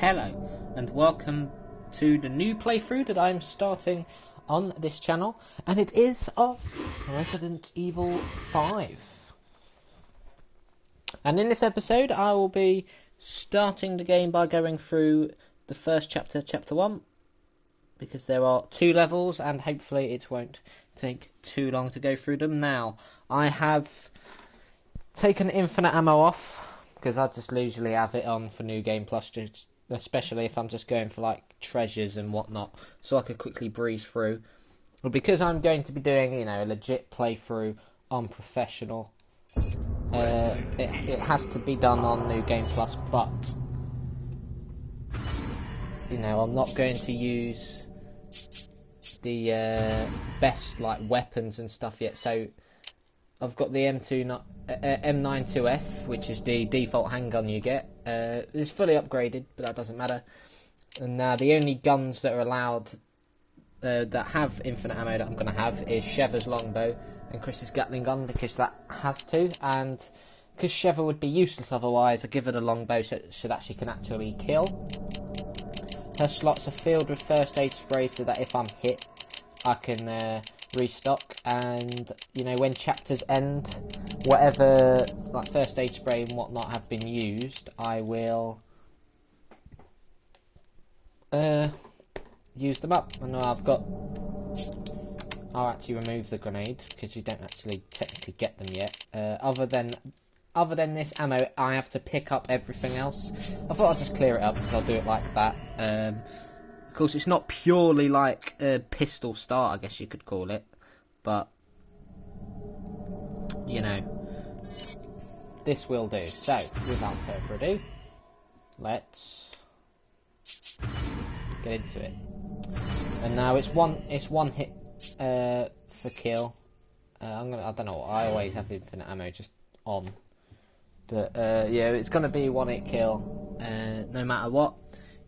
Hello, and welcome to the new playthrough that I'm starting on this channel, and it is of Resident Evil 5. And in this episode I will be starting the game by going through the first chapter, chapter 1, because there are 2 levels and hopefully it won't take too long to go through them. Now, I have taken infinite ammo off, because I just usually have it on for New Game Plus, just especially if I'm just going for like treasures and whatnot, so I could quickly breeze through. But because I'm going to be doing, you know, a legit playthrough on professional, it has to be done on New Game Plus, but you know, I'm not going to use the best like weapons and stuff yet. So I've got the M92F, which is the default handgun you get. It's fully upgraded, but that doesn't matter. And now the only guns that are allowed that have infinite ammo that I'm going to have is Sheva's longbow and Chris's Gatling gun, because that has to, and because Sheva would be useless otherwise, I give her the longbow so that she can actually kill. Her slots are filled with first aid spray so that if I'm hit I can restock, and you know, when chapters end, whatever like first aid spray and whatnot have been used, I will use them up. And I'll actually remove the grenade because you don't actually technically get them yet. Other than this ammo, I have to pick up everything else. I thought I'd just clear it up because I'll do it like that. Of course, it's not purely like a pistol start, I guess you could call it, but you know, this will do. So, without further ado, let's get into it. And now it's one hit for kill. I don't know. I always have infinite ammo just on, but yeah, it's gonna be 1-hit kill no matter what.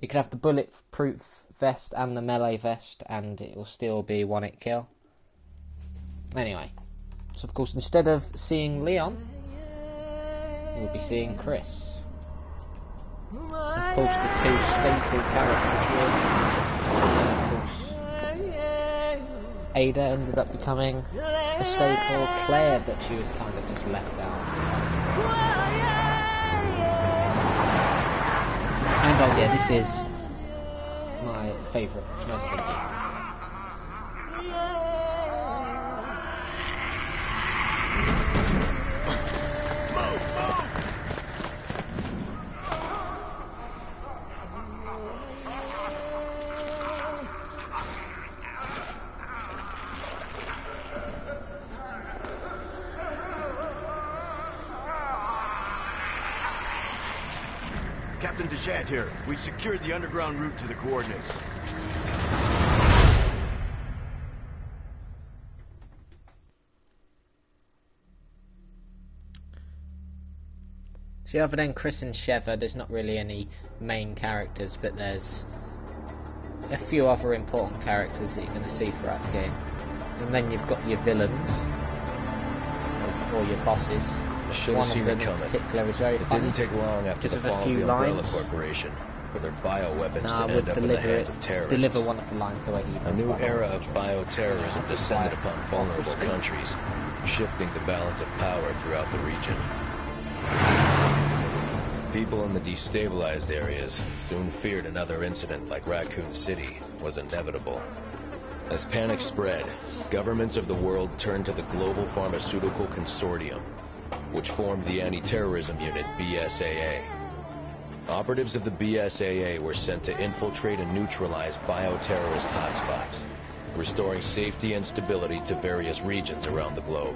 You can have the bulletproof vest and the melee vest, and it will still be 1-hit kill. Anyway, so of course, instead of seeing Leon, you'll be seeing Chris. Of course, the 2 staple characters here. Of course, Ada ended up becoming a staple. Claire, but she was kind of just left out. And oh yeah, this is my favourite Resident Evil. Captain Deshant here. We secured the underground route to the coordinates. See, other than Chris and Sheva, there's not really any main characters, but there's a few other important characters that you're going to see throughout the game. And then you've got your villains, or your bosses. One of them in particular is very funny. It didn't take long after the fall of the Umbrella Corporation for their bioweapons to end up in the hands of terrorists. Deliver one of the lines the way he A new era of bioterrorism descended upon vulnerable countries, shifting the balance of power throughout the region. People in the destabilized areas soon feared another incident like Raccoon City was inevitable. As panic spread, governments of the world turned to the Global Pharmaceutical Consortium, which formed the anti-terrorism unit BSAA. Operatives of the BSAA were sent to infiltrate and neutralize bioterrorist hotspots, restoring safety and stability to various regions around the globe.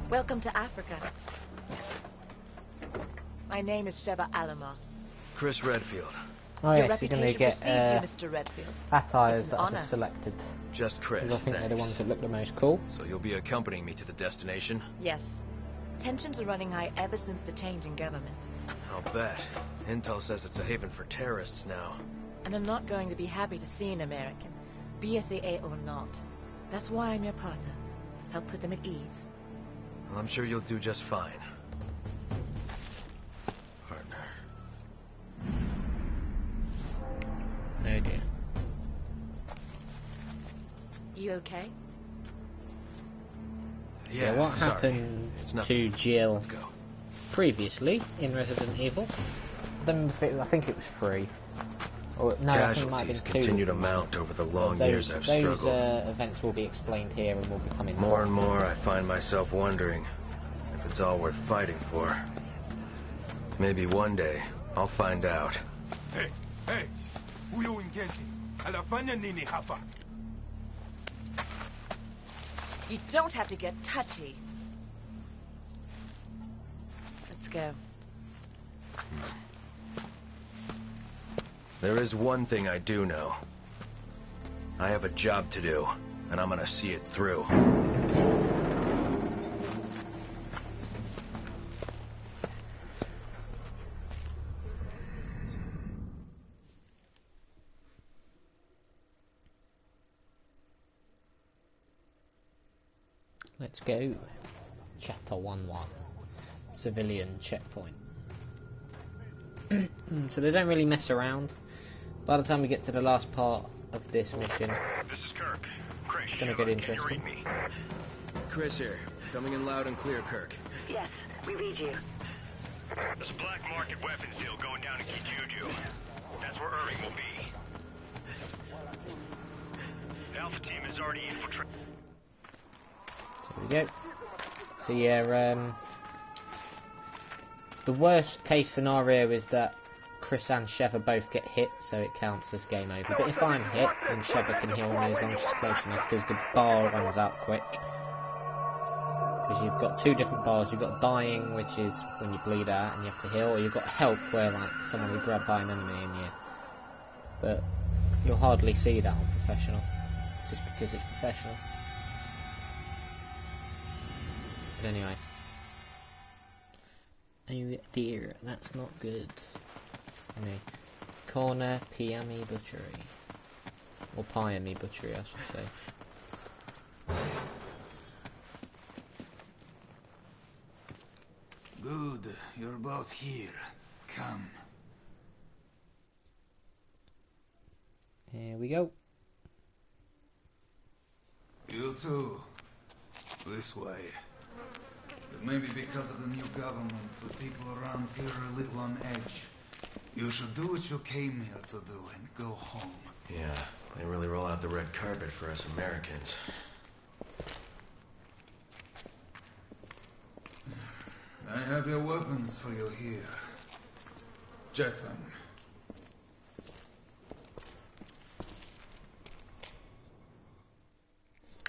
Welcome to Africa. My name is Sheva Alomar. Chris Redfield. Oh Your yes, you're going to reputation get precedes you, Mr. Redfield. attires It's an that I've honor. just selected. Just Chris, Because I think they're the thanks. ones that look the most cool. So you'll be accompanying me to the destination? Yes. Tensions are running high ever since the change in government. I'll bet. Intel says it's a haven for terrorists now. And I'm not going to be happy to see an American, BSAA or not. That's why I'm your partner. Help put them at ease. I'm sure you'll do just fine. Partner. Oh dear. You okay? Yeah, what sorry. happened It's nothing. to Jill Let's go. previously in Resident Evil? I think it was 3. Or, no, I think it might have Casualties been 2. continue to mount over the long years I've those struggled. events will be explained here and will be coming More and more, I find myself wondering if it's all worth fighting for. Maybe one day, I'll find out. Hey, hey! Huyo ingenti, anafanya nini hapa? You don't have to get touchy. Let's go. There is one thing I do know. I have a job to do, and I'm gonna see it through. Let's go. Chapter 1-1. Civilian checkpoint. So they don't really mess around. By the time we get to the last part of this mission, This is Kirk. Chris, it's gonna get interesting. me? Chris here, coming in loud and clear, Kirk. Yes, we read you. There's a black market weapons deal going down in Kijuju. That's where Irving will be. The Alpha team is already infiltrated. There we go. So yeah, the worst case scenario is that Chris and Sheva both get hit, so it counts as game over. But if I'm hit, then Sheva can heal me as long as she's close enough, because the bar runs out quick. Because you've got 2 different bars. You've got dying, which is when you bleed out and you have to heal, or you've got help, where like someone will grab by an enemy and you. But you'll hardly see that on professional, just because it's professional. But anyway. Oh dear, that's not good. Anyway, Corner Piami Butchery. Or Piami Butchery, I should say. Good, you're both here. Come. Here we go. You too. This way. But maybe because of the new government, the people around here are a little on edge. You should do what you came here to do and go home. Yeah, they really roll out the red carpet for us Americans. I have your weapons for you here. Check them.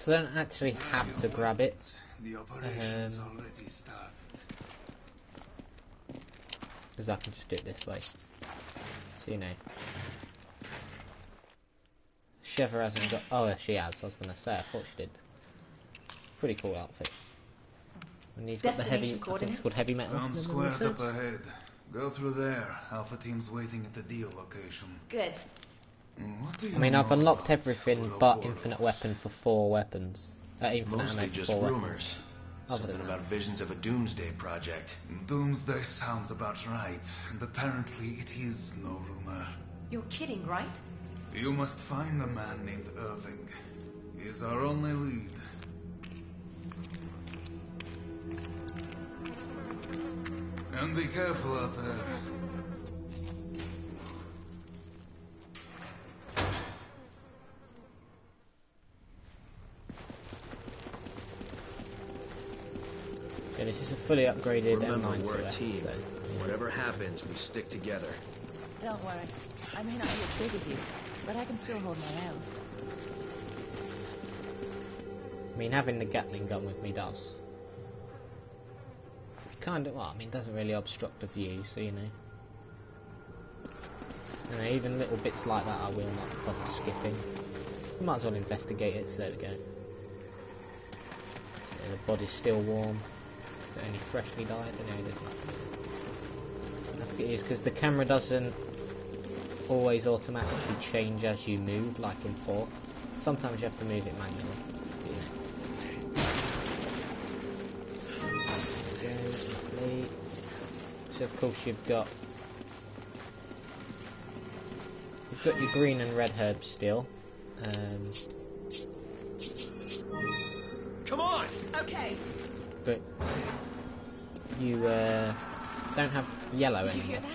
So I don't actually have to grab it. The operation's already started. Because I can just do it this way. So you know. Sheva hasn't got... Oh, she has. I was going to say. I thought she did. Pretty cool outfit. And he's got the heavy... I think it's called heavy metal. Found squares up ahead. Go through there. Alpha team's waiting at the deal location. Good. What do you I mean, I've know unlocked about everything Ouroboros? but infinite weapon for 4 weapons. Infinite Mostly ammo for just 4 weapons. rumors. Other Something than about visions of a doomsday project. Doomsday sounds about right, and apparently it is no rumor. You're kidding, right? You must find a man named Irving. He is our only lead. And be careful out there. Yeah, this is a fully upgraded Remember, M9 we're a so team. so, Whatever happens, we stick together. Don't worry. I may not be as big as you, but I can still hold my own. I mean, having the Gatling gun with me does. Kind of, well, I mean, doesn't really obstruct the view, so you know. You know, even little bits like that I will not bother skipping. Might as well investigate it, so there we go. Yeah, the body's still warm. Is it only freshly dyed? No, there's nothing. That's what it is, because the camera doesn't always automatically change as you move, like in 4. Sometimes you have to move it manually. You know. slightly. So of course you've got your green and red herbs still. Come on! Okay. But you don't have yellow Did you hear anymore.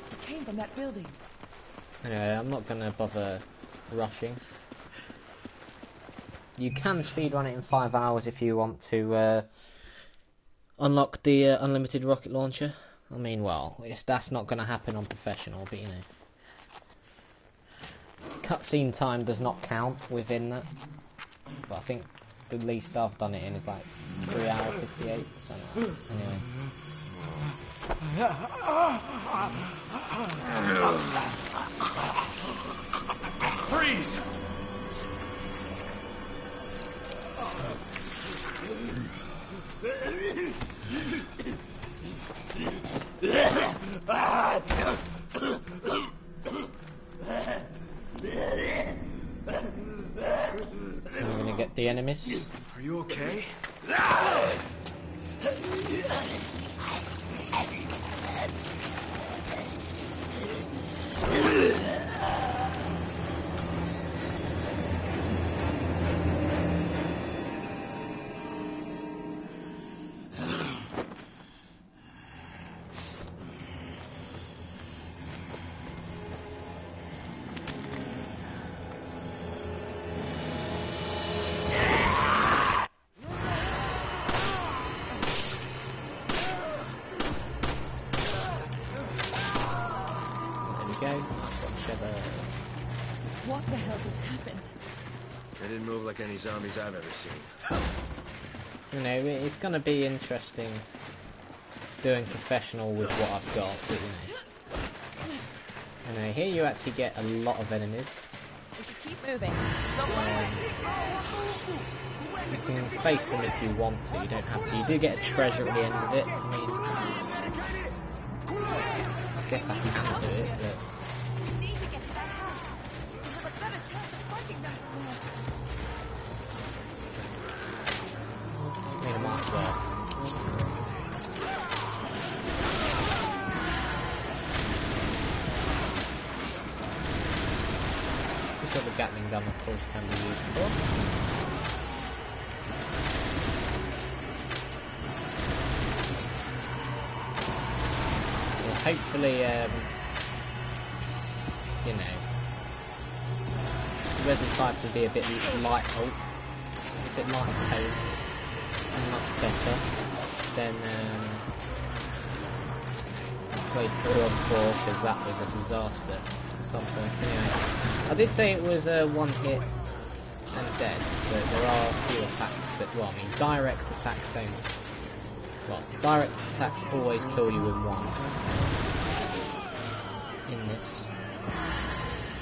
that? It came from that building. Anyway, I'm not gonna bother rushing. You can speedrun it in 5 hours if you want to unlock the unlimited rocket launcher. I mean, well, that's not gonna happen on professional, but you know. Cutscene time does not count within that. But I think the least I've done it in is like 3 hours 58. So anyway. Freeze! I'm gonna get the enemies. Are you okay? What the hell just happened? They didn't move like any zombies I've ever seen. You know, it's going to be interesting doing professional with what I've got, but you know, here you actually get a lot of enemies. We should keep moving. Don't run away. You can face them if you want to, you don't have to. You do get a treasure at the end of it. I mean, I guess I can do it, but... We need to get to that house. We have a better chance of fighting them from there. I mean, I might as well. This other Gatling gun, of course, can be used for. Hopefully, you know, the Resident 5 will be a bit light, a bit lighter tone, and much better than played 4 on 4, because that was a disaster at some point. Anyway, I did say it was one hit and dead, but there are a few attacks that, well, I mean, direct attacks don't. Well, direct attacks always kill you in one. In this.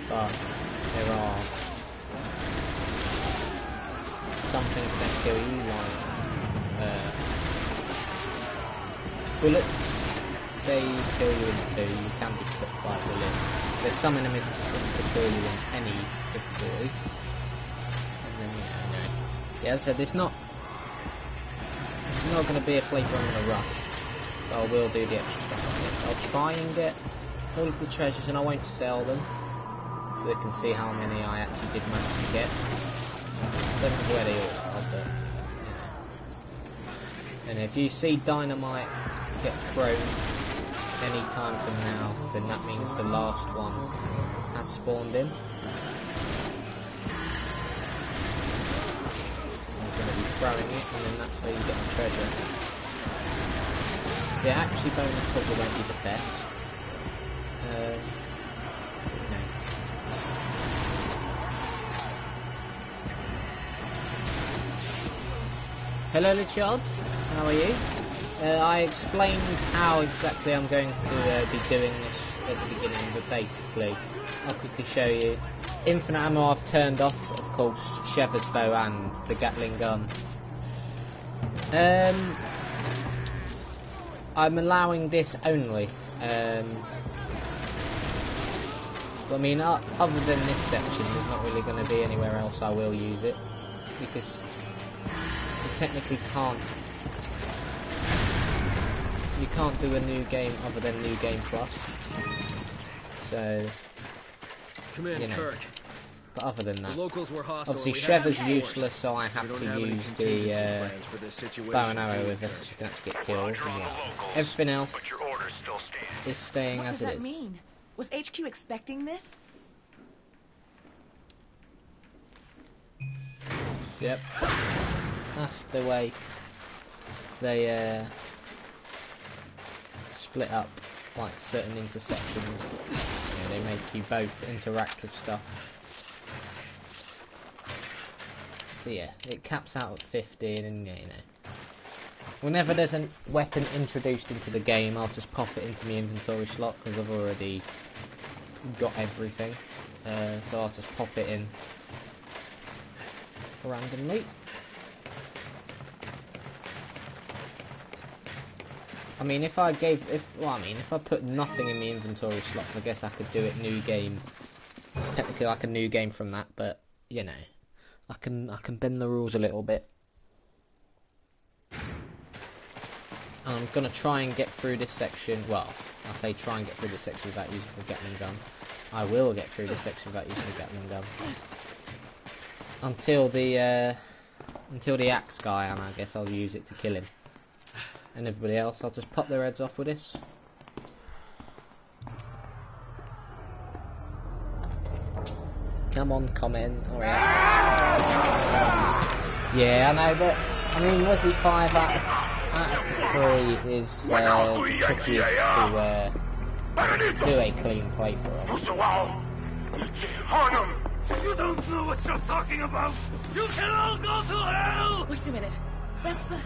But there are some things that kill you, like bullets. They kill you in 2, you can be struck by a bullet. There's some enemies that kill you in any difficulty. And then, you know. Yeah, as I said, it's not going to be a playthrough I'm going to rush, but I will do the extra stuff on this. I'll try and get all of the treasures and I won't sell them, so they can see how many I actually did manage to get. I don't know where they all are, but, you know. And if you see dynamite get thrown any time from now, then that means the last one has spawned in. Throwing it, and then that's where you get the treasure. The actually bonus probably won't be the best. No. Hello Lichard, how are you? I explained how exactly I'm going to be doing this at the beginning, but basically, I'll quickly show you. Infinite ammo I've turned off, of course, Shepherd's bow and the Gatling gun. I'm allowing this only. I mean, other than this section, there's not really going to be anywhere else I will use it, because you technically can't you can't do a new game other than New Game Plus. So, Come in, you know. Kirk. But other than that, The locals were hostile. obviously and we Sheva's had to useless, so I We have don't to have any use contingency the plans for this situation, bow and arrow do we, with us. Kirk? She can actually get kills as Roger on the well. locals, Everything else but your orders still stand. is staying What as does it that is. mean? Was HQ expecting this? Yep. That's the way they split up like certain intersections. You know, they make you both interact with stuff. So yeah, it caps out at 15, and yeah, you know. Whenever there's a weapon introduced into the game, I'll just pop it into my inventory slot because I've already got everything. So I'll just pop it in randomly. I mean, if I put nothing in the inventory slots, I guess I could do it new game. Technically, like a new game from that, but you know, I can bend the rules a little bit. And I'm gonna try and get through this section. Well, I say try and get through this section without using the Gatling gun. I will get through this section without using the Gatling gun until the axe guy, and I guess I'll use it to kill him. And everybody else, I'll just pop their heads off with this. Come on, comment. Alright. Yeah, I know, but I mean, Resi 5 out of 3 is the trickiest to do a clean playthrough. You don't know what you're talking about! You can all go to hell! Wait a minute. That's the...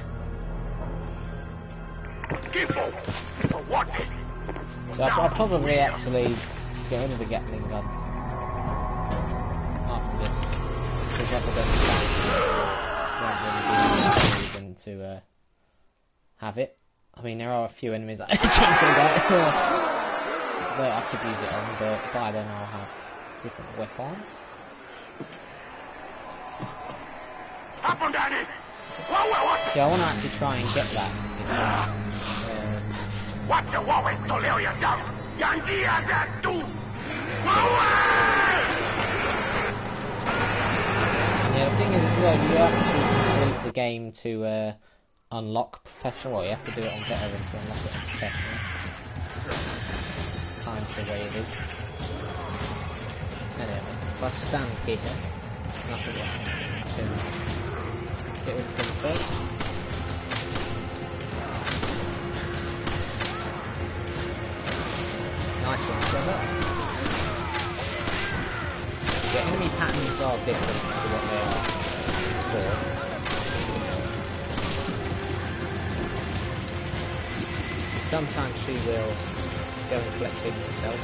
So I'll probably actually get rid of the Gatling gun after this, because won't really be any reason to have it. I mean, there are a few enemies that I could use it on, but by then I'll have different weapons. Yeah, I want to actually try and get that. Yeah, the thing is as well, you actually complete the game to unlock professional. Well, you have to do it on veteran to unlock it on professional. Kind of the way it is. Anyway, if I stand here, nothing can get rid of them first. Nice one, Trevor. The enemy patterns are different to what they are before. Sometimes she will go and collect things herself.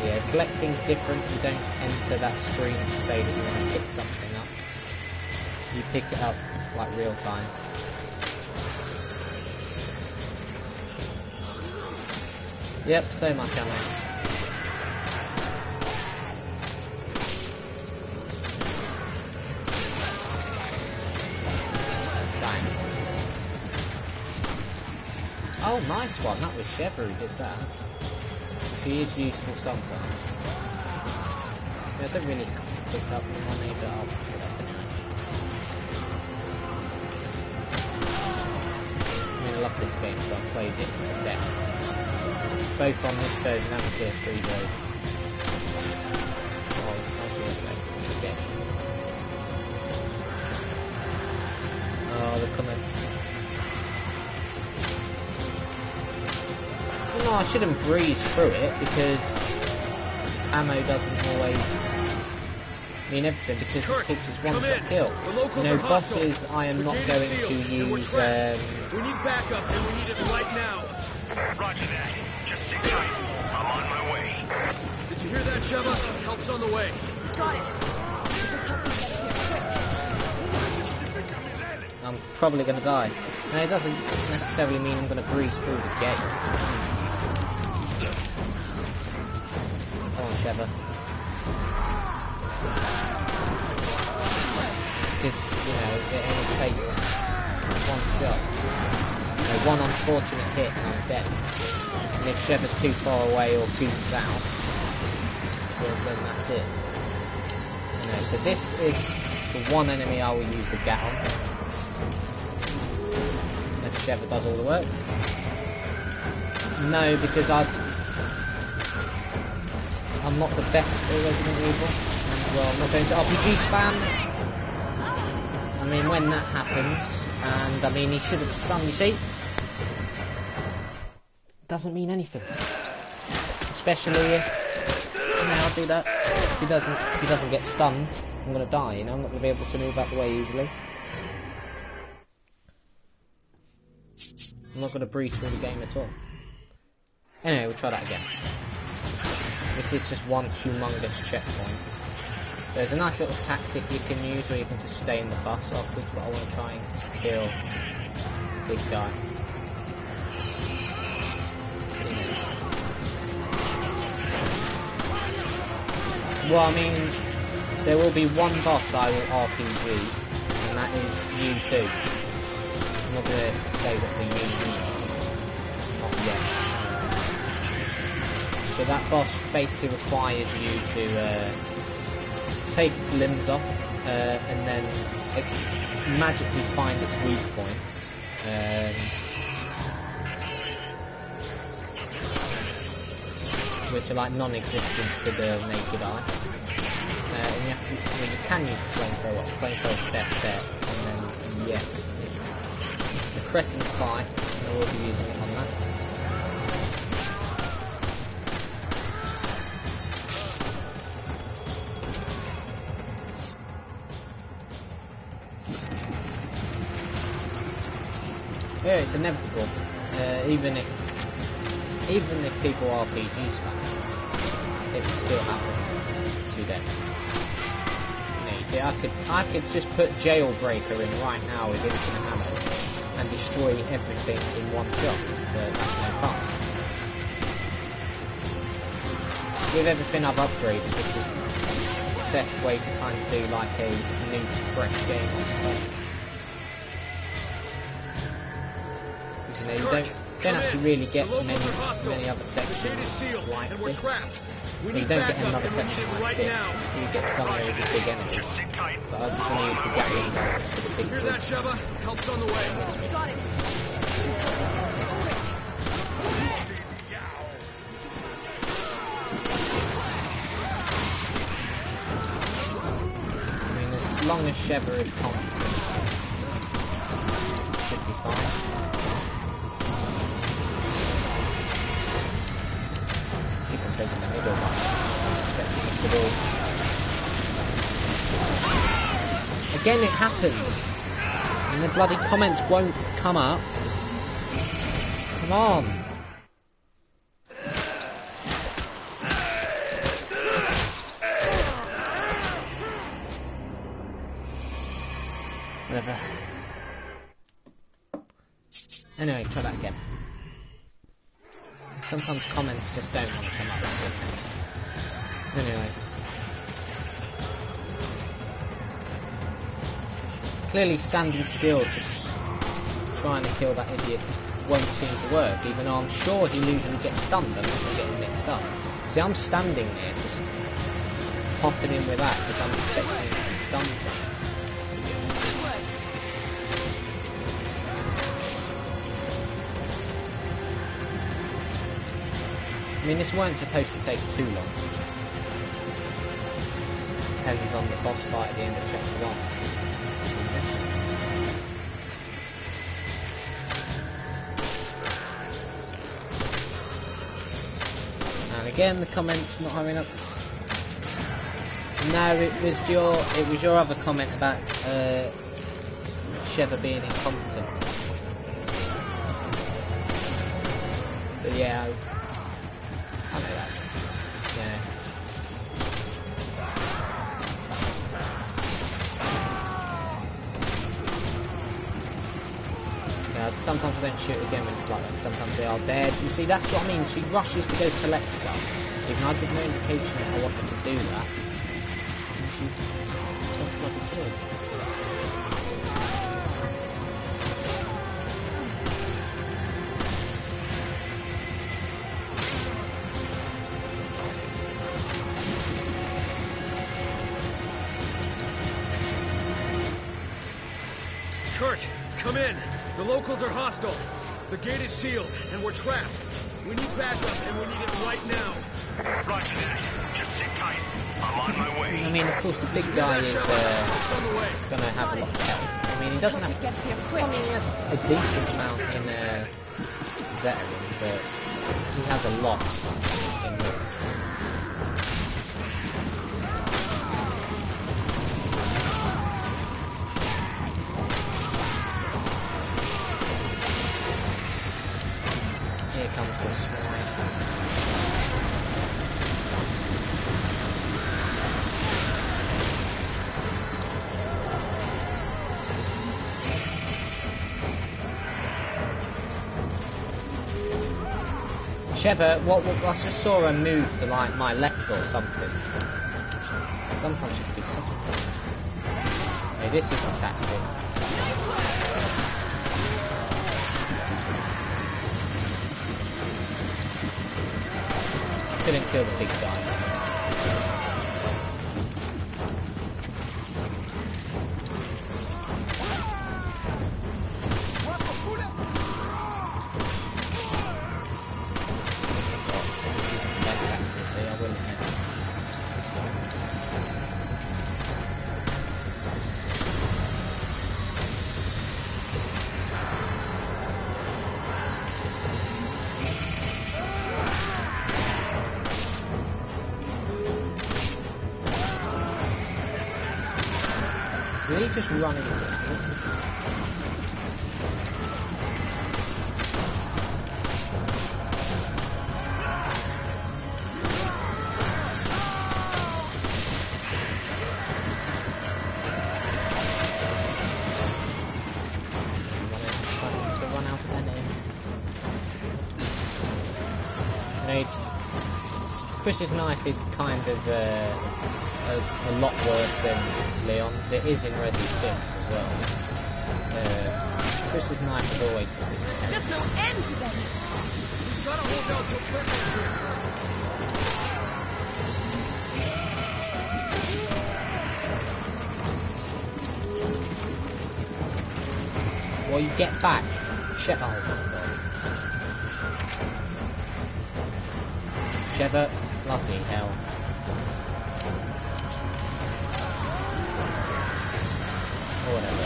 Yeah, collecting's different. You don't enter that screen to say that you want to pick something up. You pick it up like real time. Yep, so much ammo. Dang. Oh, nice one. That was Sheva who did that. She is useful sometimes. Yeah, I don't really have to pick up the money, but I'll pick it up anyway. I mean, I love this game, so I've played it to death. Both on this version and the PS3 version. Oh, I was going to say, okay. Oh, the comments. Well, no, I shouldn't breeze through it, because ammo doesn't always mean everything, because Kirk, this is one-shot kill. The locals No are hostile. bosses, I am We're not getting going sealed, to and we're use trapped. We need backup, and we need it right now. Roger that. Just sit tight. I'm on my way. Did you hear that, Sheva? Help's on the way. Got it. Just help me get here, quick. I'm probably going to die. And it doesn't necessarily mean I'm going to breeze through the gate. Come on, Sheva. Because, you know, it only takes one shot. one unfortunate hit and I'm dead. And if Sheva's too far away or beats out, well, then that's it. So this is the one enemy I will use the GAT on. If Sheva does all the work. No, because I'm not the best at Resident Evil. And, well, I'm not going to RPG spam. I mean, when that happens, and I mean, he should have stunned, you see? Doesn't mean anything. Especially if, I'll do that. If he doesn't get stunned, I'm gonna die, you know, I'm not gonna be able to move out the way easily. I'm not gonna breeze through the game at all. Anyway, we'll try that again. This is just one humongous checkpoint. So there's a nice little tactic you can use where you can just stay in the bus afterwards, but I want to try and kill big guy. Well, I mean, there will be one boss I will RPG, and that is U2. I'm not going to say what the U is. Not yet. So that boss basically requires you to take its limbs off, and then magically find its weak points. Which are like non-existent to the naked eye. And you have to, well, you can use the flamethrower. Flamethrower's best bet, and then yeah, it's a Cretin Spy, and I will be using it on that. Yeah, it's inevitable. Even if people RPG spam, it will still happen to them. You know, you see, I could just put Jailbreaker in right now with infinite ammo and destroy everything in one shot, but that's no fun. With everything I've upgraded, this is the best way to kind of do like a new, fresh game on the phone. You know, you don't actually really get many other sections like this. Well, you don't get another section like this. You get some of the big enemies. So I just want to use the Gatling guns for the big Hear that, Sheva? Help's on the way. Got it. I mean, as long as Sheva is competent, it should be fine. Taking the middle one. Again, it happened. And the bloody comments won't come up. Come on. Whatever. Anyway, try that again. Sometimes comments just don't want to come up. Anyway. Clearly standing still, just trying to kill that idiot won't seem to work, even though I'm sure he usually gets stunned unless I get him mixed up. See, I'm standing there just popping in with that because I'm expecting him to be stunned. I mean, this weren't supposed to take too long. Depends on the boss fight at the end of chapter 1. And again, the comments not having up. No, it was your other comment about Sheva being incompetent. But yeah. I know that. Yeah. Yeah, sometimes I don't shoot again when it's like that. Sometimes they are dead. You see, that's what I mean. She rushes to go collect stuff. Even I give no indication that I want her to do that. And she's so bloody good. Kurt, come in. The locals are hostile. The gate is sealed, and we're trapped. We need backup, and we need it right now. Roger that. Just sit tight. I'm on my way. I mean, of course, the big guy is Help's on the way. gonna have a lot of health. I mean, he doesn't have. It gets here quick. I mean, he has a decent amount in veteran, but he has a lot in this. Here comes the swine. Sheva, what I just saw her move to like my left or something. Sometimes it could be such a thing. Hey, this is a tactic. Couldn't kill the big guy. Really just running into it. To run out of energy. Chris's knife is kind of a lot worse than Leon's. It is in Resi 6 as well. Chris's knife is always Just no end to them. We've got to hold out till Kurt gets here. Well, you get back. Shut up. Sheva, bloody hell. Or whatever.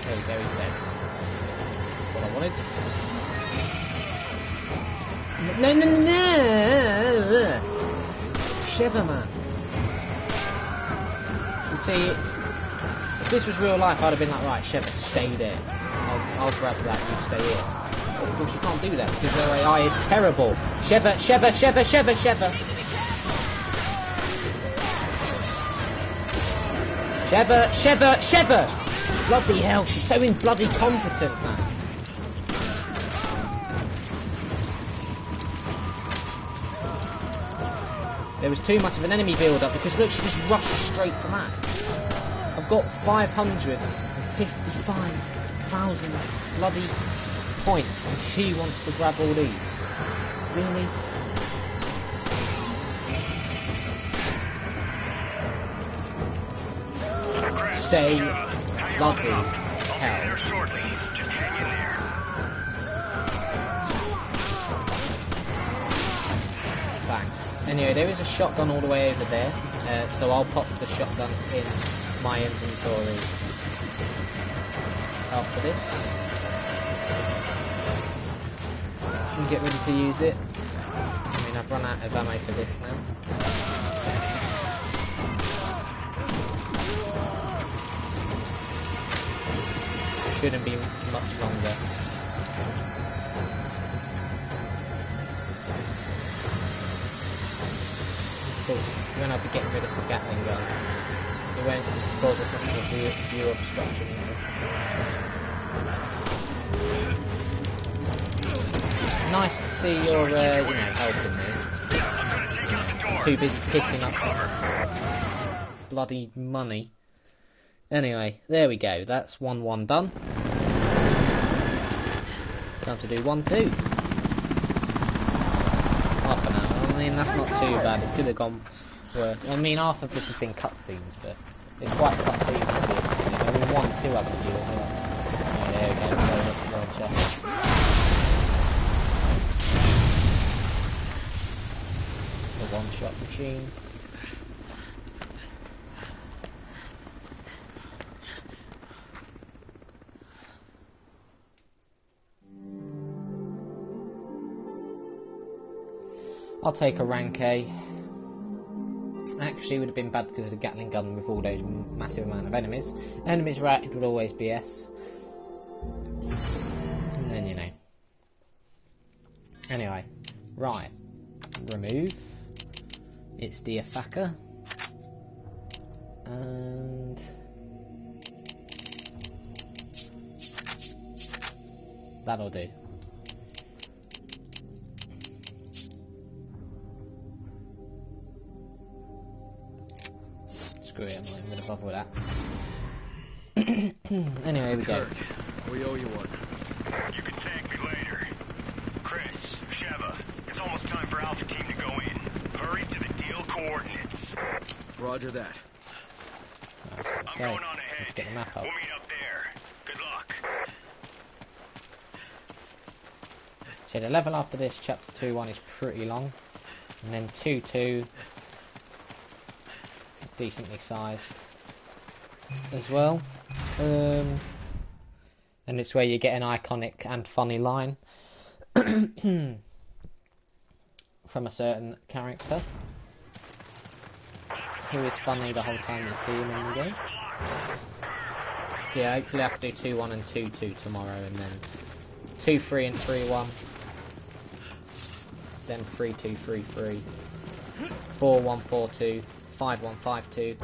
There we go, he's dead. That's what I wanted. No! Sheva, man. You see, if this was real life, I'd have been like, right, Sheva, stay there. I'll grab that, you stay here. But of course, you can't do that because their AI is terrible. Sheva! Sheva! Bloody hell, she's so bloody competent, man. There was too much of an enemy build-up because look, she just rushed straight for that. I've got 555,000 bloody points and she wants to grab all these. Really? Stay bloody hell. Bang. Anyway, there is a shotgun all the way over there, so I'll pop the shotgun in my inventory after this. And get ready to use it. I mean, I've run out of ammo for this now. Shouldn't be much longer. Cool. You won't have to get rid of the Gatling gun. It won't cause as much of a view obstruction either. nice to see you're, helping me. I'm too busy picking up bloody money. Anyway, there we go. That's 1-1 done. Time to do 1-2. Half an hour. I mean, that's not too bad. It could have gone worse. I mean, half of this has been cutscenes, but it's quite cutscenes. I mean, 1-2 up with you as well. Oh, there we go. Launcher. The one-shot machine. I'll take a rank A. Actually, it would have been bad because of the Gatling gun with all those massive amount of enemies. Enemies rated would always be S. And then, Anyway, right. Remove. It's the Afaka. And... that'll do. Screw it, I'm not even going to bother with that. Anyway, we go. We owe you one. You can thank me later. Chris, Sheva, it's almost time for Alpha Team to go in. Hurry to the deal coordinates. Roger that. I'm going on ahead. Let's get the map up. We'll meet up there. Good luck. So the level after this, chapter 2-1, is pretty long. And then 2-2, decently sized as well. And it's where you get an iconic and funny line from a certain character who is funny the whole time you see him in the game. Yeah, hopefully I have to do 2-1 and 2-2 tomorrow, and then 2-3 and 3-1, then 3-2, 3-3, 4-1, 4-2, 5-1, 5-2,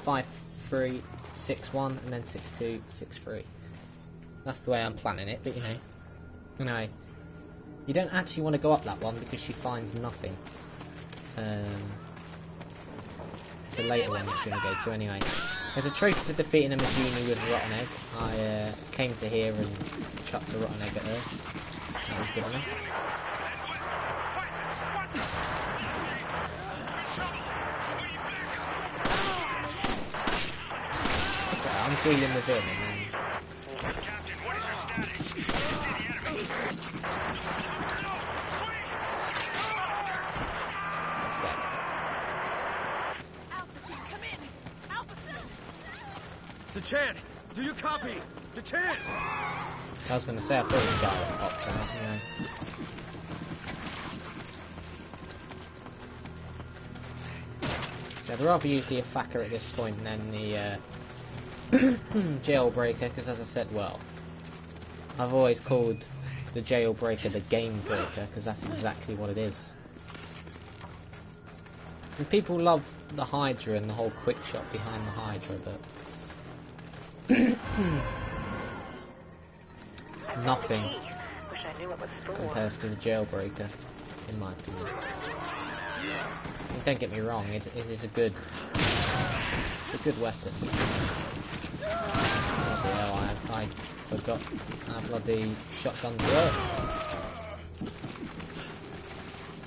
5-3, 6-1, and then 6-2, 6-3. That's the way I'm planning it, but anyway, you don't actually want to go up that one because she finds nothing. It's a later one that you're going to go to anyway. There's a trophy for defeating a Majuni with a rotten egg. I came to here and chucked a rotten egg at her. That was good enough. I'm dealing with him and then... Captain, what is your status? You see the enemy? Okay. Alpha team, come in! Alpha team! Dechant, do you copy? Dechant! I was going to say, I thought it was guy option, So I'd rather use the Afaka at this point than the Jailbreaker, because as I said, well, I've always called the Jailbreaker the Game Breaker, because that's exactly what it is. And people love the Hydra and the whole quick shot behind the Hydra, but nothing compares to the Jailbreaker, in my opinion. And don't get me wrong, it is a good weapon. Bloody hell, I forgot how bloody shotguns work.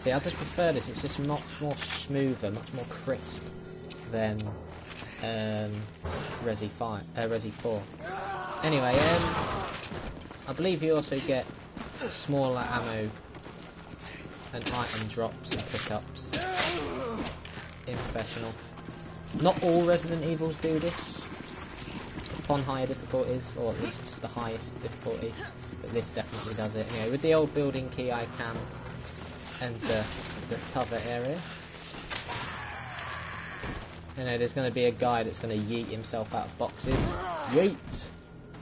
See, I just prefer this. It's just much more smoother, much more crisp than Resi 4. Anyway, I believe you also get smaller ammo and item drops and pickups in Professional. Not all Resident Evils do this upon higher difficulties, or at least the highest difficulty, but this definitely does it. Anyway, with the old building key I can enter the Tova area. There's going to be a guy that's going to yeet himself out of boxes. Yeet!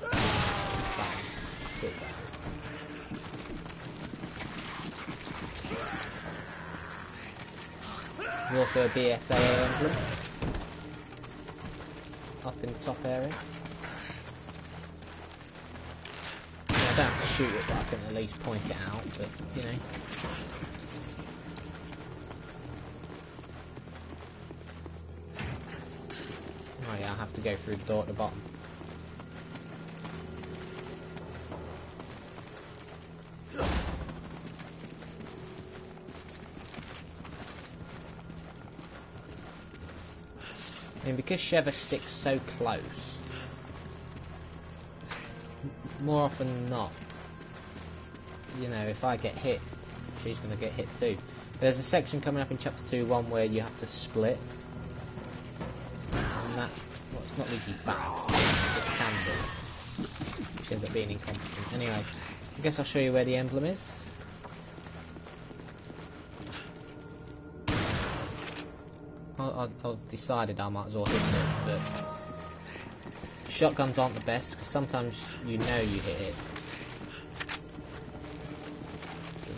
Bang. Sit down. There's also a BSA emblem up in the top area. I don't have to shoot it, but I can at least point it out, but, you know. Oh yeah, I have to go through the door at the bottom. I mean, because Sheva sticks so close, more often than not, you know, if I get hit, she's going to get hit too. There's a section coming up in Chapter 2, where you have to split. And that, well, it's not usually bad, it can be. She ends up being incompetent. Anyway, I guess I'll show you where the emblem is. I decided I might as well hit it, but shotguns aren't the best, because sometimes you know you hit it. But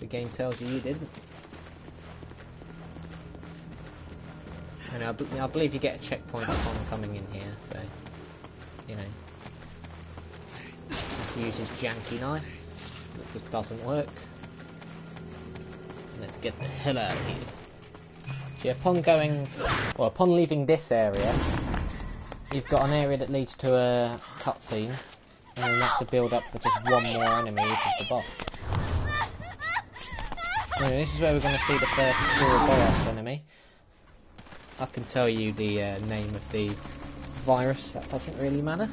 the game tells you didn't. And I believe you get a checkpoint upon coming in here, so, you know. Have to use his janky knife, that just doesn't work. Let's get the hell out of here. So upon leaving this area, you've got an area that leads to a cutscene, and then that's a build up for just one more enemy, which is the boss. Anyway, this is where we're going to see the first Ouroboros enemy. I can tell you the name of the virus, that doesn't really matter.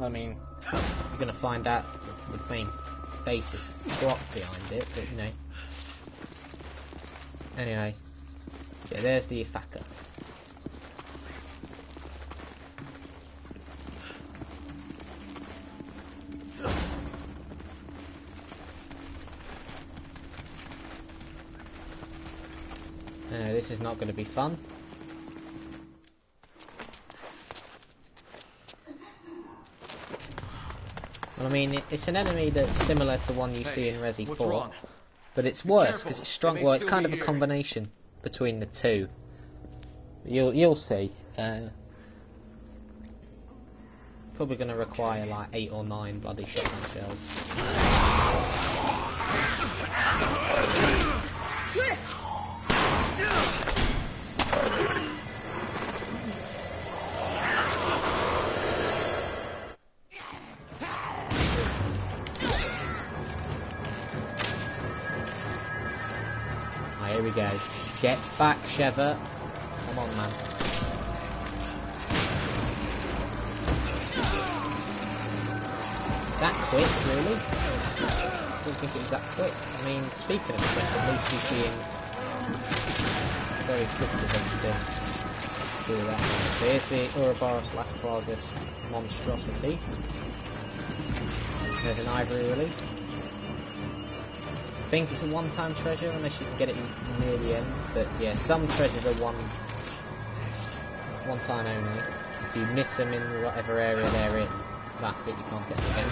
I mean, you're going to find out the main basis plot behind it, but you know. Anyway. Yeah, there's the Ifaka. This is not going to be fun. Well, I mean, it's an enemy that's similar to one you see in Resi 4, wrong? But it's worse because it's strong. Well, it's kind of a combination between the two. You'll see. Probably going to require like 8 or 9 bloody shotgun shells. Here we go. Get back, Sheva. Come on, man. That quick, really? I didn't think it was that quick. I mean, speaking of quick, at least he's being very quick as everything. Do that. So here's the Ouroboros Las Plagas monstrosity. There's an ivory relief. I think it's a one-time treasure unless you can get it near the end, but yeah, some treasures are one time only. If you miss them in whatever area they're in, that's it, you can't get them again.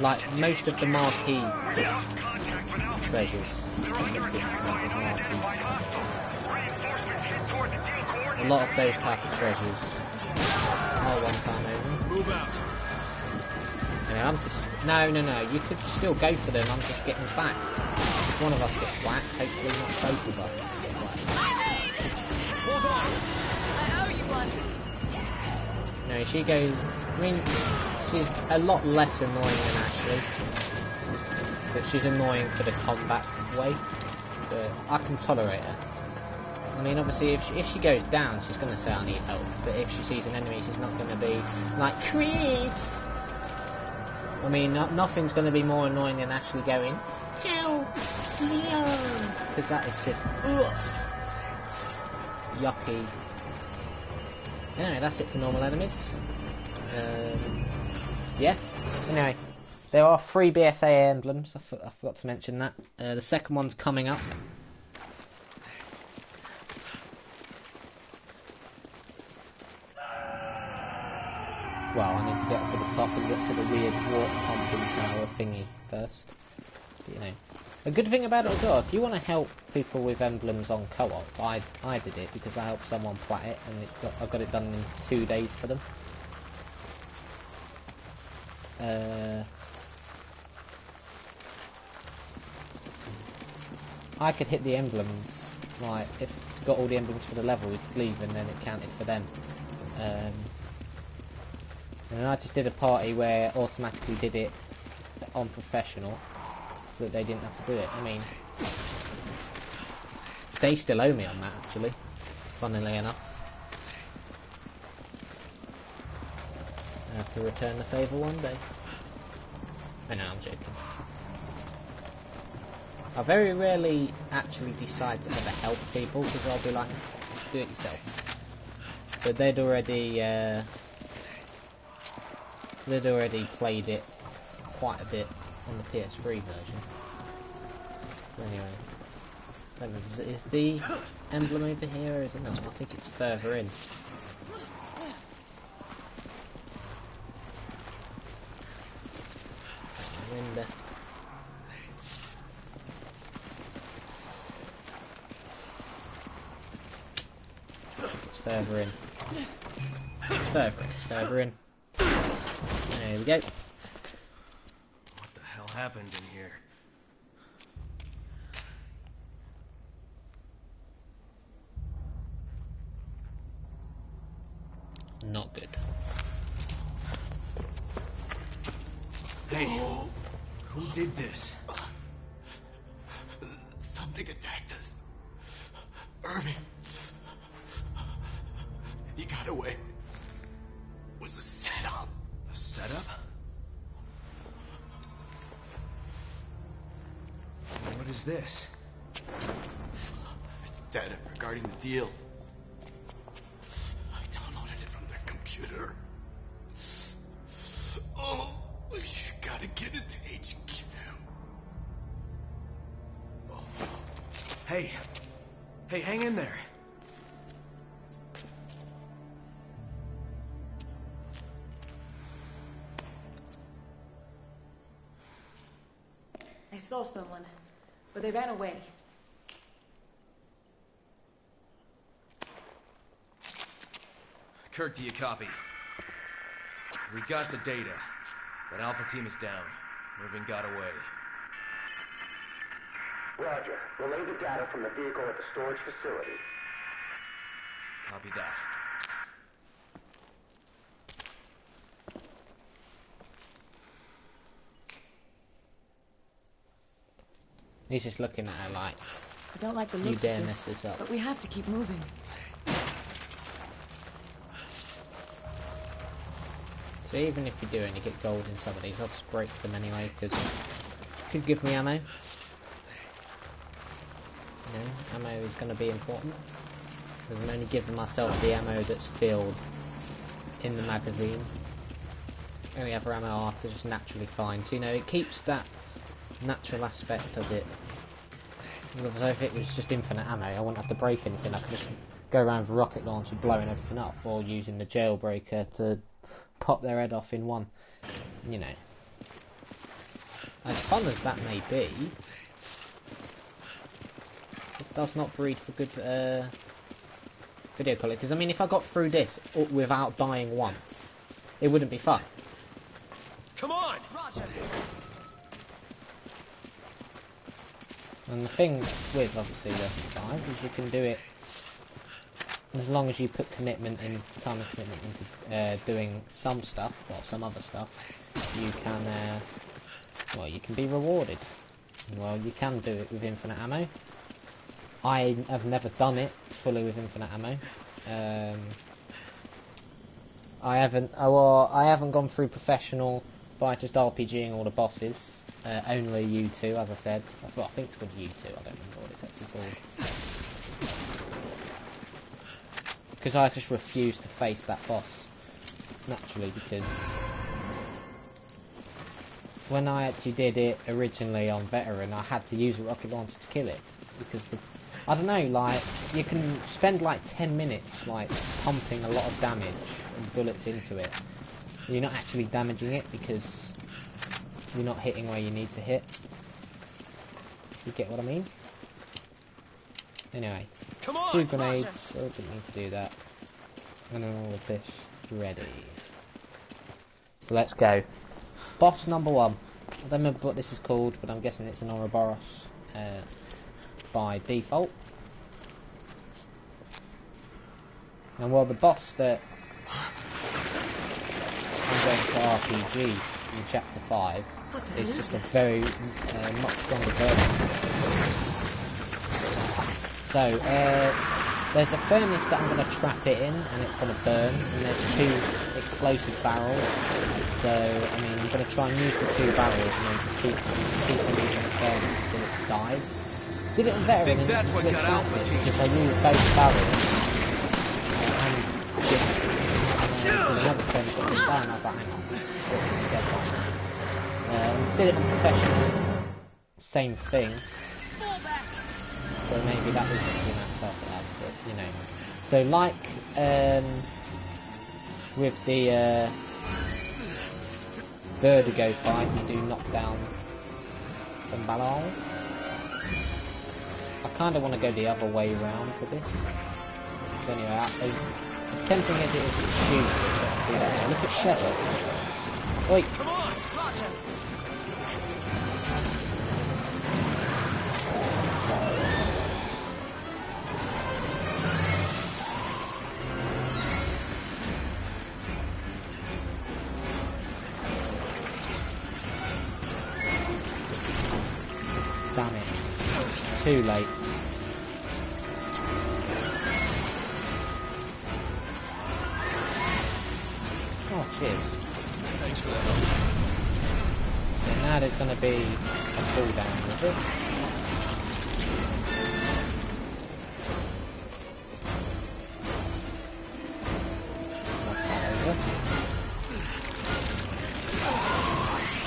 Like most of the marquee treasures, a lot of those type of treasures are one time only. Move out. Yeah, I'm just... No, you could still go for them, I'm just getting back. If one of us gets whacked, hopefully not both of us get whacked. Hold on! I owe you one. No, she goes... I mean, she's a lot less annoying than Ashley. But she's annoying for the combat way. But I can tolerate her. I mean, obviously, if she goes down, she's going to say I need help. But if she sees an enemy, she's not going to be like, Chris! I mean, nothing's going to be more annoying than Ashley going, help, no, because that is just yucky. Anyway, that's it for normal enemies. Yeah. Anyway, there are 3 BSA emblems. I forgot to mention that. The second one's coming up. Well, I need to get to the top and get to the weird water pumping tower thingy first. But, you know, a good thing about it as well, if you want to help people with emblems on co-op, I did it because I helped someone plat it, and I got it done in 2 days for them. I could hit the emblems, like, if we got all the emblems for the level, we could leave and then it counted for them. And I just did a party where automatically did it on professional, so that they didn't have to do it. I mean, they still owe me on that, actually, funnily enough. I have to return the favour one day. I know, I'm joking. I very rarely actually decide to ever help people, because I'll be like, do it yourself. But they'd already played it quite a bit on the PS3 version. Anyway, is the emblem over here, or is it not? I think it's further in. Window. It's further in. It's further in. There we go. What the hell happened in here? Not good. Hey, who did this? Something attacked us. Irving. He got away. It was a setup. A setup? What is this? It's data regarding the deal. I downloaded it from their computer. Oh, you gotta get it to HQ. Oh. Hey, hang in there. I saw someone, but they ran away. Kirk, do you copy? We got the data, but Alpha Team is down. Irving got away. Roger. Relay the data from the vehicle at the storage facility. Copy that. He's just looking at her like, I don't like the you looks dare of mess this, this up. but we have to keep moving. So even if you do and you get gold in some of these, I'll just break them anyway, because it could give me ammo. You know, ammo is going to be important, because I'm only giving myself the ammo that's filled in the magazine. Any other ammo I have to just naturally find. So, you know, it keeps that natural aspect of it. Because if it was just infinite ammo, I wouldn't have to break anything. I could just go around with a rocket launcher blowing everything up, or using the jailbreaker to pop their head off in one. You know, as fun as that may be, it does not breed for good video quality. Because I mean, if I got through this without dying once, it wouldn't be fun. Come on! Roger. And the thing with, obviously, Level 5 is you can do it as long as you put commitment in, time and commitment into doing some stuff, or some other stuff, you can, well, you can be rewarded. Well, you can do it with infinite ammo. I have never done it fully with infinite ammo. I haven't gone through professional by just RPGing all the bosses. Only U2, as I said. I think it's called U2, I don't remember what it's actually called. Because I just refuse to face that boss, naturally, because when I actually did it originally on Veteran, I had to use a rocket launcher to kill it, because I don't know, like, you can spend like 10 minutes, like, pumping a lot of damage and bullets into it. You're not actually damaging it, because you're not hitting where you need to hit. You get what I mean? Anyway, Come on! 2 grenades, I didn't need to do that. And then all of this ready. So let's go. boss number 1. I don't remember what this is called, but I'm guessing it's an Ouroboros by default. And well, the boss that I'm going to RPG in Chapter 5 is just a very much stronger version. So, there's a furnace that I'm going to trap it in, and it's going to burn, and there's 2 explosive barrels. So, I mean, I'm going to try and use the 2 barrels and then just keep on using the furnace until it dies. Did it better in that's what got Alpha Team. because I used both barrels and the other furnace that didn't die, and I was like, hang on, dead fine. Did it on professional, same thing. So maybe that was, perfect as, but, So like, with the, Vertigo fight, you do knock down some barrels. I kind of want to go the other way round to this. So anyway, as tempting as it is to choose to do that now. Look at Sheva. Oi! Come on, Roger. Damn it. Too late. Oh, cheers. Thanks for that help. So now there's going to be a cooldown, is it? Knock that over.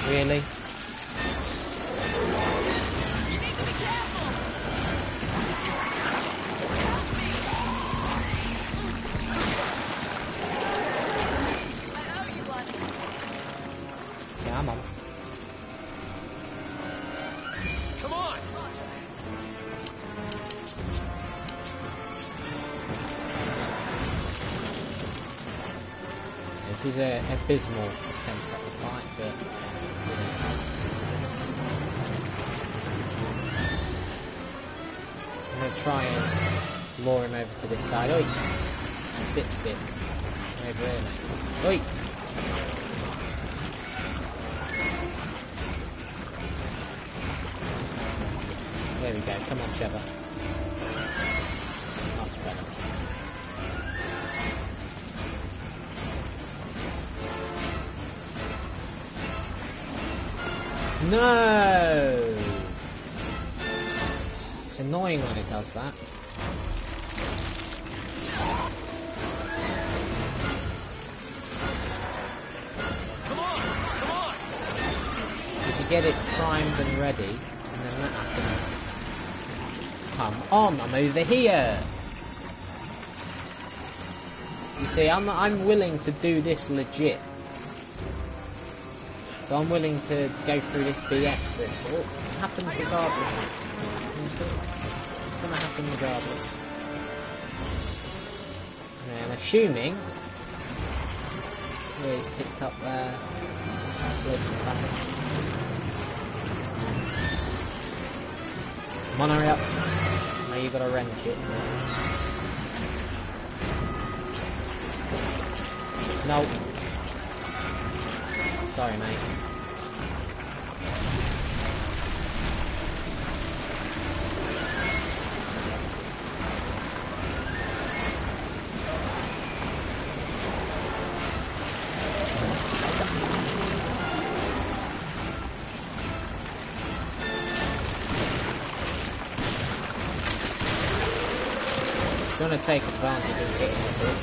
Really? Come on. Come on! This is an abysmal attempt at the fight, but I'm going to try and lure him over to this side. Oi! Dipstick. Over here, mate. Oi! There we go, come on, Sheva. Much better. No! It's annoying when it does that. Come on! Come on! If you get it primed and ready, and then that happens. Come on, I'm over here! You see, I'm willing to do this legit. So I'm willing to go through this BS, but it happens regardless. It's gonna happen regardless. And I'm assuming he's picked up explosive package. Come on, hurry up. Now you gotta wrench it. No. Sorry, mate. I'm going to take advantage of hitting the bit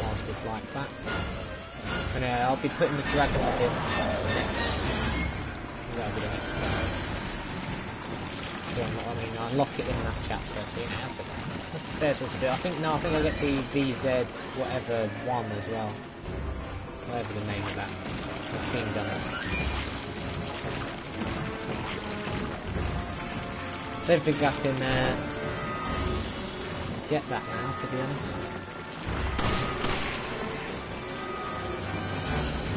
whilst it's like that. And I'll be putting the dragon a bit next. That'll be the next one. So, I mean, I'll unlock it in that chapter, so that's the first one to do. I think I'll get the VZ whatever one as well. Whatever the name of that machine gun is. Don't think I can get that now, to be honest.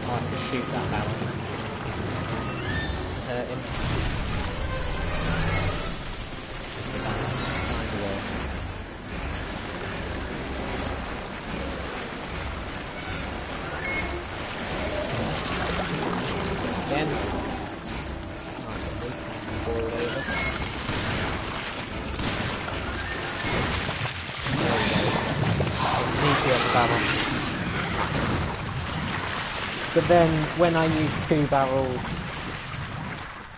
I'll have to shoot that barrel. hurt him. Again. Nice and weak. Boiled over. But then when I use 2 barrels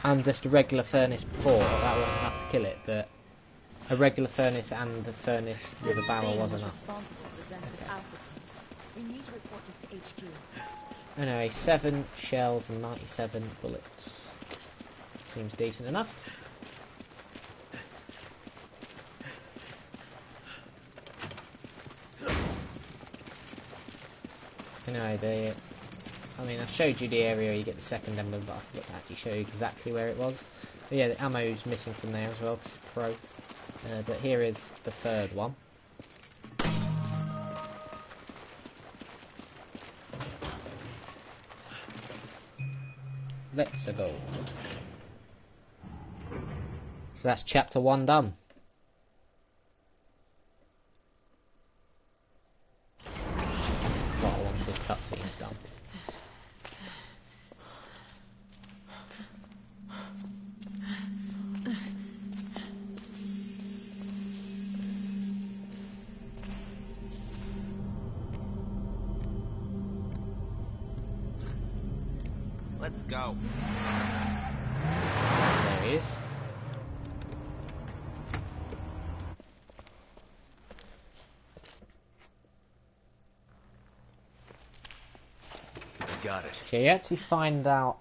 and just a regular furnace before, that wasn't enough to kill it, but a regular furnace and a furnace with a barrel was enough. We need to report this to HQ. Anyway, 7 shells and 97 bullets. Seems decent enough. Anyway, I mean, I showed you the area where you get the second emblem, but I forgot to actually show you exactly where it was. But yeah, the ammo's missing from there as well, because it's pro. But here is the third one. Let's go. So that's chapter 1 done. Well, once this cutscene's done. Let's go. There he is. Got it. So you actually find out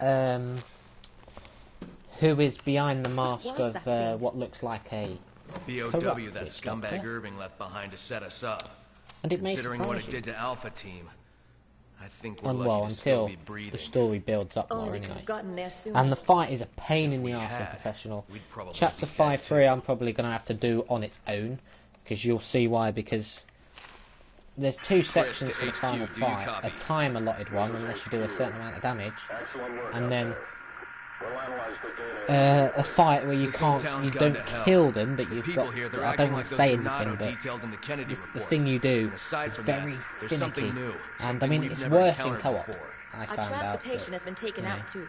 who is behind the mask of what looks like a BOW corrupted that scumbag doctor. Irving left behind to set us up. And it may Considering what surprise it you. did to Alpha Team, I think we're Well, lucky to still until be breathing. the story builds up Only more we could anyway. have gotten there sooner. And the fight is a pain in the We arse in had. professional. We'd probably Chapter be dead 5.3 I'm probably going to have to do on its own, because you'll see why, because there's 2 sections to for the HQ, final do you fight, copy? a time allotted one unless you do a certain amount of damage, and then a fight where you This whole can't, town's you gone don't to hell. kill them, but The you've people got, here, they're I acting don't like want to those say Donato anything, but detailed in the Kennedy the report. thing you do And aside is from very that, there's finicky, something new. and I Something mean we've it's never worse in encountered co-op, before. I Our found out. transportation has been taken out too.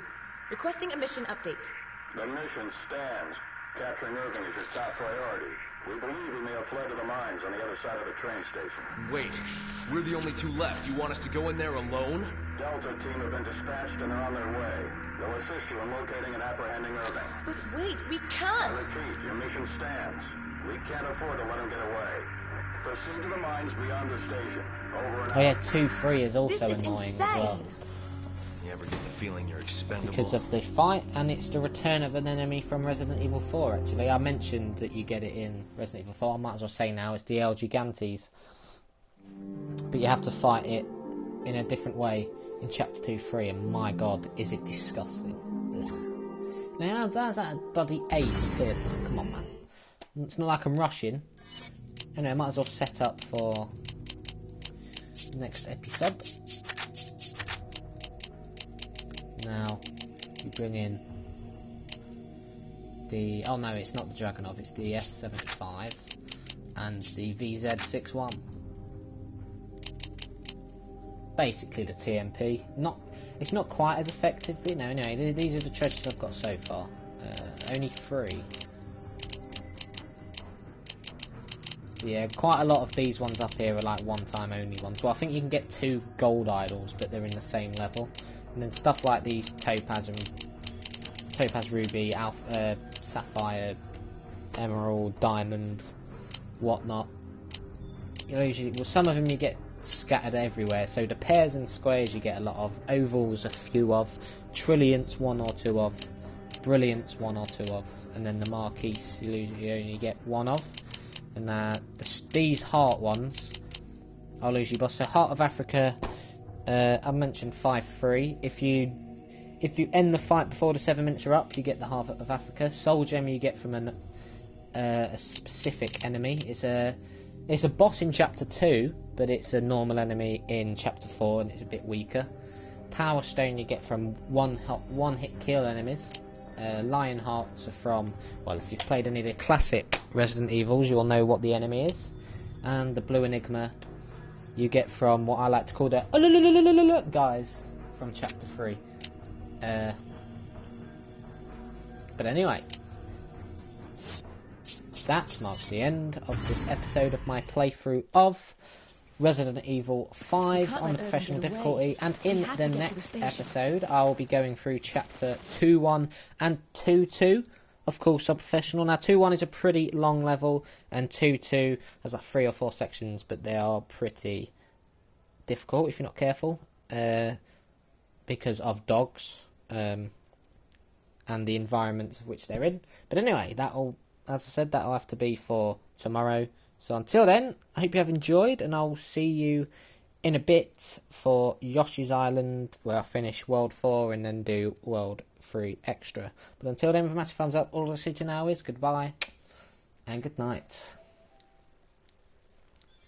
Requesting a mission update. The mission stands. Capturing Irving is your top priority. We believe he may have fled to the mines on the other side of the train station. Wait, we're the only 2 left. You want us to go in there alone? Delta team have been dispatched and are on their way. They'll assist you in locating and apprehending Irving. But wait, we I can't! repeat, your mission stands. We can't afford to let him get away. Proceed to the mines beyond the station. Over and Oh yeah, out. 2-3 is also This is annoying insane. as well. You ever get the feeling you're expendable? Because of the fight, and it's the return of an enemy from Resident Evil 4 actually. I mentioned that you get it in Resident Evil 4, I might as well say now, it's the El Gigantes. But you have to fight it in a different way in Chapter 2-3, and my god, is it disgusting. Ugh. Now, that's at a bloody 8 clear time, come on man. It's not like I'm rushing. Anyway, I might as well set up for next episode. Now, you bring in the... Oh no, it's not the Dragunov, it's the S75 and the VZ61. Basically the TMP. It's not quite as effective, but no, anyway, these are the treasures I've got so far. Only 3. Yeah, quite a lot of these ones up here are like one-time only ones. Well, I think you can get 2 gold idols, but they're in the same level. And then stuff like these Topaz, Ruby, Alpha, Sapphire, Emerald, Diamond, whatnot. You know, usually, well, some of them you get scattered everywhere. So the pairs and squares you get a lot of, ovals a few of, trilliants 1 or 2 of, brilliants 1 or 2 of, and then the marquise you only get 1 of. And these heart ones, I'll usually boss. So Heart of Africa. I mentioned 5-3. If you end the fight before the 7 minutes are up, you get the Heart of Africa. Soul Gem you get from a specific enemy. It's a boss in Chapter 2, but it's a normal enemy in Chapter 4, and it's a bit weaker. Power Stone you get from one hit kill enemies. Lionhearts are from, well, if you've played any of the classic Resident Evils, you'll know what the enemy is. And the Blue Enigma you get from what I like to call the guys from Chapter 3. But anyway, that marks the end of this episode of my playthrough of Resident Evil 5 on the professional difficulty, and in the next episode I'll be going through Chapter 2.1 and 2.2, of course on professional. Now 2.1 is a pretty long level, and 2.2 has like 3 or 4 sections, but they are pretty difficult if you're not careful, because of dogs, and the environments of which they're in. But anyway, that'll, as I said, that'll have to be for tomorrow. So until then, I hope you have enjoyed, and I'll see you in a bit for Yoshi's Island, where I'll finish World 4 and then do World 3 Extra. But until then, with a massive thumbs up, all I'll say to you now is goodbye and good night.